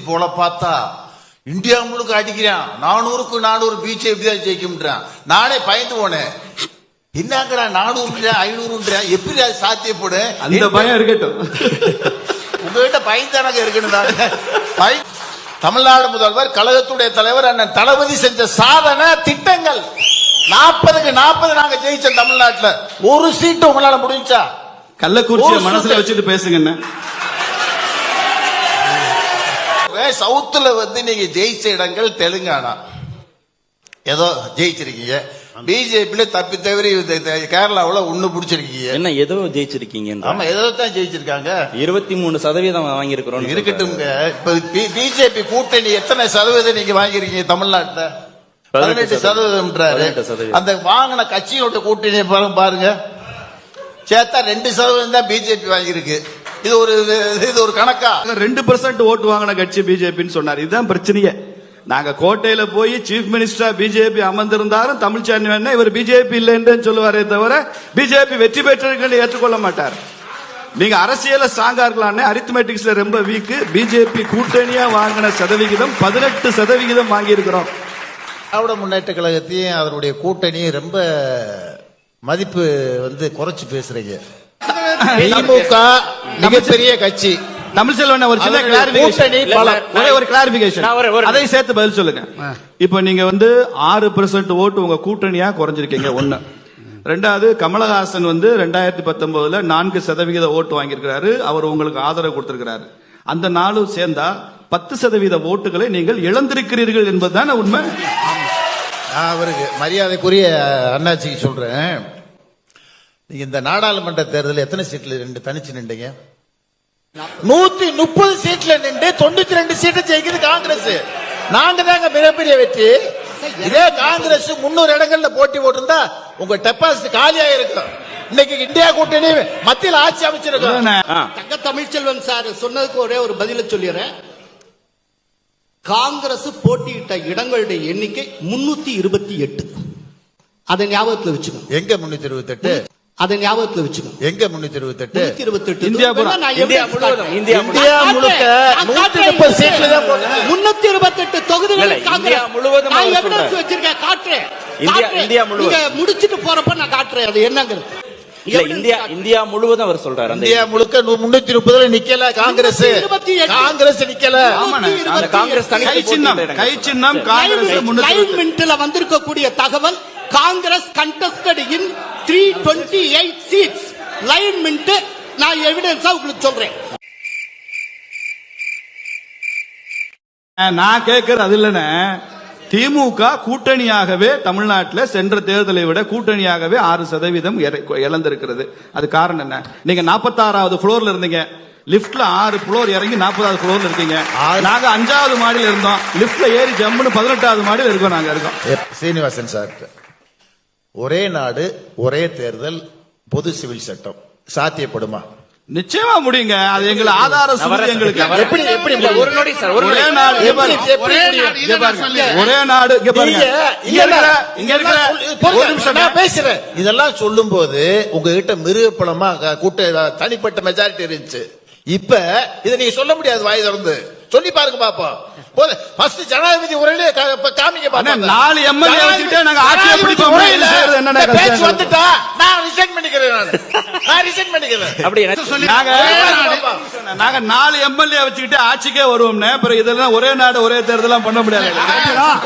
போல பார்த்தா இந்தியா முழுக்க அடிக்கிறான். 400க்கு 400 பிஜேபி தான் ஜெயிக்கும்ன்றான். நானே பயந்து போனேன். என்னங்கடா 400 500 எப்படி அது சாத்தியப்படும்? அந்த பயம் இருக்கட்டும். உங்ககிட்ட பயந்தானங்க இருக்கணும். தமிழ்நாடு முதல்வர் கழகத்துடைய தலைவர் அண்ணன் தளபதி செஞ்ச சாதனை திட்டங்கள் 40க்கு 40 நாங்க ஜெயிச்சோம். தமிழ்நாட்டுல ஒரு சீட்டு உங்களால முடிஞ்சா? கள்ளக்குறிச்சியை மனசுல வச்சுட்டு பேசுங்க. சவுத்துல நீங்க ஜெயிச்ச இடங்கள் தெலுங்கானா ஏதோ ஜெயிச்சிருக்கீங்க. பிஜேபி தப்பி தவிர கேரளாவில் ஒண்ணு பிடிச்சிருக்கீங்க. என்ன ஏதோ ஜெயிச்சிருக்கீங்க? ஆமா ஏதோ தான் ஜெயிச்சிருக்காங்க. 23% வாங்கியிருக்கிறோம். இருக்கட்டும். இப்ப பிஜேபி கூட்டணி எத்தனை சதவீதம் நீங்க வாங்கிருக்கீங்க தமிழ்நாட்டுல? 18%. அந்த வாங்கின கட்சியோட கூட்டணி பாருங்க, சேர்த்தா 2% தான் பிஜேபி வாங்கியிருக்கு. இது ஒரு கணக்கா? 2% ஓட்டு வாங்கின கட்சி பிஜேபின்னு சொன்னார். இதுதான் பிரச்சனையே. நாங்க கோட்டையில போய் சீஃப் மினிஸ்டரா பிஜேபி அமர்ந்திருந்தாலும் தமிழ் சேனல் இவர் பிஜேபி இல்லைன்னு சொல்லுவாரே தவிர பிஜேபி வெற்றி பெற்றிருக்க ஏற்றுக்கொள்ள மாட்டார். நீங்க அரசியல ஸ்ட்ராங்கா இருக்கலாம்னு அரித்மெட்டிக்ஸ்ல ரொம்ப வீக். பிஜேபி கூட்டணியா வாங்கின சதவிகிதம் 18% வாங்கி இருக்கிறோம். திராவிட முன்னேற்ற கழகத்தையும் அதனுடைய கூட்டணியும் ரொம்ப மதிப்பு குறைச்சு பேசுறீங்க. திமுக மிகப்பெரிய கட்சி. தமிழ் செல்வன் ஒரு சின்ன கிளாரிபிகேஷன் அதை சேர்த்து பதில் சொல்லுங்க. இப்ப நீங்க 6% ஓட்டு உங்க கூட்டணியா குறைஞ்சிருக்கீங்க. ஒண்ணு. ரெண்டாவது, கமலஹாசன் 2019 4% ஓட்டு வாங்கியிருக்கிறாரு. அவர் உங்களுக்கு ஆதரவு கொடுத்திருக்கிறாரு. அந்த நாளும் சேர்ந்தா 10% ஓட்டுகளை நீங்கள் இழந்திருக்கிறீர்கள் என்பதுதான் உண்மை. அவருக்கு மரியாதைக்குரிய அண்ணாச்சிக்கு சொல்றேன். நீங்க இந்த நாடாளுமன்ற தேர்தலில் எத்தனை சீட்ல தனிச்சு நின்றீங்க? 130 சீட்ல நின்று 92 சீட்டு ஜெயிக்குது காங்கிரஸ். நாங்க தாங்க மிகப்பெரிய வெற்றி. இதே காங்கிரஸ் 300 இடங்கள்ல போட்டி போட்டிருந்தா உங்க டெபாசிட் காலியா இருக்கும். இன்னைக்கு இந்தியா கூட்டணி மத்தியில் ஆட்சி அமைச்சிருக்கோம். தங்க தமிழ்ச்செல்வன் சார் சொன்னதுக்கு ஒரே ஒரு பதில சொல்லிடுறேன். காங்கிரஸ் போட்டியிட்ட இடங்களுடைய எண்ணிக்கை 328. அதை ஞாபகத்தில் வச்சுக்கணும். எங்க 328? அதை ஞாபகத்தில் வச்சுக்கணும். எங்க 328? 328 இந்தியா முழுக்க 130 சீட்ல தான் 328 தொகுதிகள் இந்தியா முழுவதும் எவிடன்ஸ் வச்சிருக்கேன், காட்டுறேன். இந்தியா முழுவதும் முடிச்சிட்டு போறப்ப நான் காட்டுறேன் அது என்னங்கிறது. இந்தியா முழுவதும் அவர் சொல்றாரு. இந்தியா முழுக்க 330 நிக்கல காங்கிரஸ். காங்கிரஸ் நிக்கல. காங்கிரஸ் கை சின்னம் காங்கிரஸ் வந்திருக்கக்கூடிய தகவல் காங்கிரஸ் கண்டஸ்டட் இன் 328 சீட்ஸ். லைன் மின்ட் நான் எவிடன்ஸா உங்களுக்கு சொல்றேன். நான் கேட்கறது அது இல்லைன்னு. திமுக கூட்டணியாகவே தமிழ்நாட்டில் சென்ற தேர்தலை விட கூட்டணியாகவே 6% இழந்திருக்கிறது. அது காரணம் என்ன? நீங்க 46வது ஃப்ளோர்ல இருந்தீங்க. லிப்ட்ல 6 ஃப்ளோர் இறங்கி 40வது ஃப்ளோர்ல இருக்கீங்க. நாங்க 5வது மாடியில இருந்தோம். லிப்ட்ல ஏறி ஜம்முன்னு 18வது மாடியில இருக்கோம். நாங்க இருக்கோம். சீனிவாசன் சார், ஒரே நாடு ஒரே தேர்தல் பொது சிவில் சட்டம் சாத்தியப்படுமா? நிச்சயமா முடியுங்க. அது எங்களை ஆதார சுருதி. எங்களுக்கு ஒரே நாடு பேசுறேன். இதெல்லாம் சொல்லும் போது உங்ககிட்ட மிருகப்பழமா தனிப்பட்ட மெஜாரிட்டி இருந்துச்சு. இப்ப இதை நீங்க சொல்ல முடியாது. வாய் திறந்து சொல்லி பாருங்க பாப்போம். ஜனாதிபதி உரையிலே காமிக்க பாருங்க. 4 எம்எல்ஏ வச்சுக்கிட்டே நாங்க ஆட்சி எப்படி பேச்சு வந்துட்டா நான் ரிசைன் பண்ணிக்கிறேன். நாங்க 4 எம்எல்ஏ வச்சுக்கிட்டு ஆட்சிக்கே வருவோம்னு. இதெல்லாம் ஒரே நாடு ஒரே தேர்தல் பண்ண முடியாது.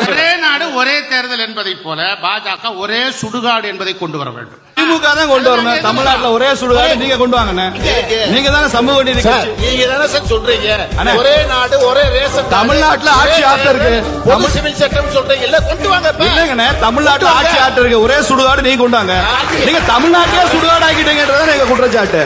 ஒரே நாடு ஒரே தேர்தல் என்பதை போல பாஜக ஒரே சுடுகாடு என்பதை கொண்டு வர வேண்டும். திமுக தான் கொண்டு வரணும். தமிழ்நாட்டில் ஒரே சுடுகாடு நீங்க கொண்டு வாங்க. நீங்க தானே சமூக நீதி நீங்க தானே சொல்றீங்க. ஒரே நாடு ஒரே ரேஷன். தமிழ்நாட்டில் ஆட்சி ஆட்ட இருக்கு. பொது சிவில் சட்டம் சொல்றீங்க இல்ல, கொண்டு வாங்க. இல்லைங்கண்ணே, தமிழ்நாட்டில் ஆட்சி ஆட்ட இருக்கு. ஒரே சுடுகாடு நீங்க கொண்டு வாங்க. நீங்க தமிழ்நாட்டிலே சுடுகாடு ஆக்கிட்டீங்கன்றதான் எங்க குற்றச்சாட்டு.